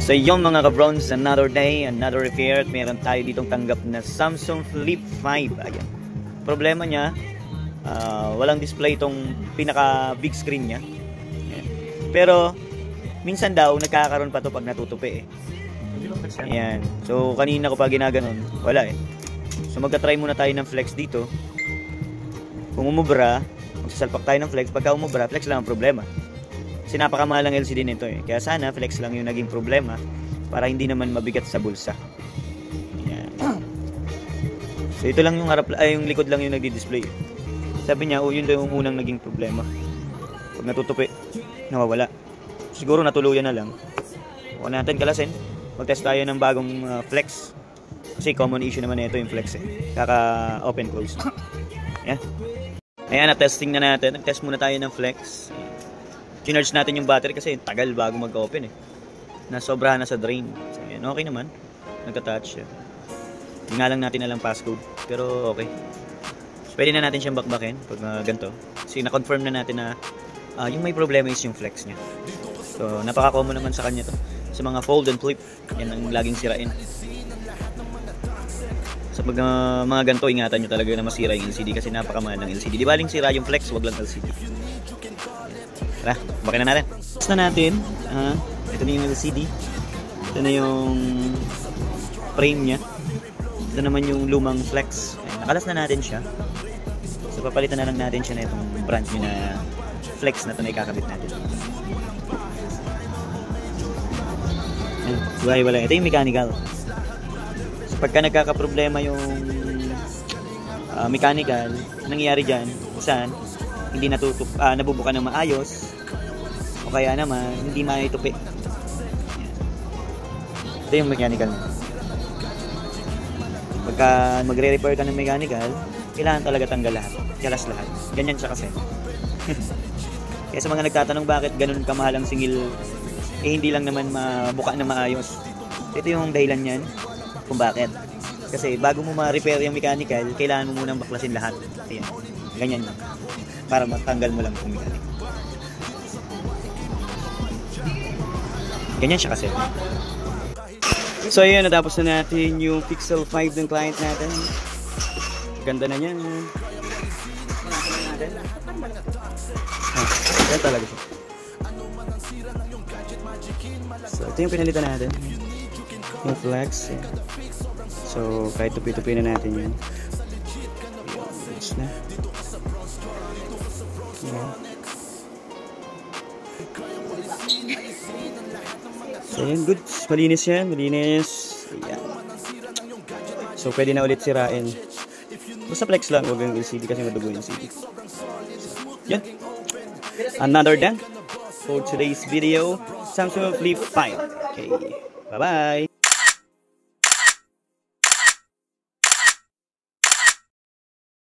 So yung mga ka-bronze, another day, another repair. At meron tayo ditong tanggap na Samsung Flip 5. Ayan. Problema niya, walang display itong pinaka big screen niya. Ayan. Pero minsan daw nagkakaroon pa to pag natutupi eh. Ayan. So kanina ko pa ginaganon, wala eh. So magka-try muna tayo ng flex dito. Kung umubra, magsasalpak tayo ng flex. Pagka umubra, flex lang ang problema. Kasi napakamahal ang LCD nito eh. Kaya sana flex lang yung naging problema para hindi naman mabigat sa bulsa. Ayan. So ito lang yung harap, yung likod lang yung nagdi-display. Sabi niya, yun daw yung unang naging problema. Pag natutupi, nawawala. Siguro natuluyan na lang. Huwag natin kalasin. Mag-test tayo ng bagong flex. Kasi common issue naman ito yung flex eh. Kaka open close. Ayan. Ayan, na-testing na natin. Nag-test muna tayo ng flex. Chinarge natin yung battery kasi tagal bago mag-open eh. Nasobrahan na sa drain. So, ayan, okay naman. Nagka-touch siya. Hindi nga lang natin alam passcode. Pero okay. So, pwede na natin siyang bakbakin pag ganito. Kasi na-confirm na natin na yung may problema is yung flex niya. So, napaka-common naman sa kanya to. Sa mga fold and flip, yan ang laging sirain. So, pag mga ganito, ingatan nyo talaga na masira yung LCD kasi napakamahal ng LCD. Di baling sira yung flex, wag lang LCD. Tara, bakin na natin. Tapos na natin. Ito na yung LCD. Ito na yung frame nya. Ito naman yung lumang flex. Ayan, nakalas na natin siya. So papalitan na lang natin siya na itong brand new na flex na ito na ikakabit natin. Ayan, wala. Ito yung mechanical. So pagka nagkakaproblema yung mechanical, nangyayari dyan, saan? Hindi nabubuka ng maayos o kaya naman hindi maitupi. Ito yung mechanical. Pagka magre-repair ka ng mechanical, kailangan talaga tanggal lahat, kalas lahat. Ganyan siya kasi. Kaya sa mga nagtatanong bakit ganun kamahal ang singil, eh hindi lang naman mabuka na maayos. Ito yung dahilan yan kung bakit. Kasi bago mo ma-repair yung mechanical, kailangan mo munang baklasin lahat. Ayan. Ganyan lang. Para matanggal mo lang kung mechanic. Ganyan siya kasi. So ayun, natapos na natin yung Pixel 5 ng client natin. Ganda na niya. Yan talaga siya. So ito yung pinalitan natin. Yung flex. So kahit tupi-tupi na natin yun. Ayun, na. So yan, good. Malinis yan, malinis. Ayan. So pwede na ulit sirain. Basta flex lang, huwag yung LCD kasi madugo yung LCD. So, yan. Another done for today's video. Samsung Flip 5. Okay, bye bye.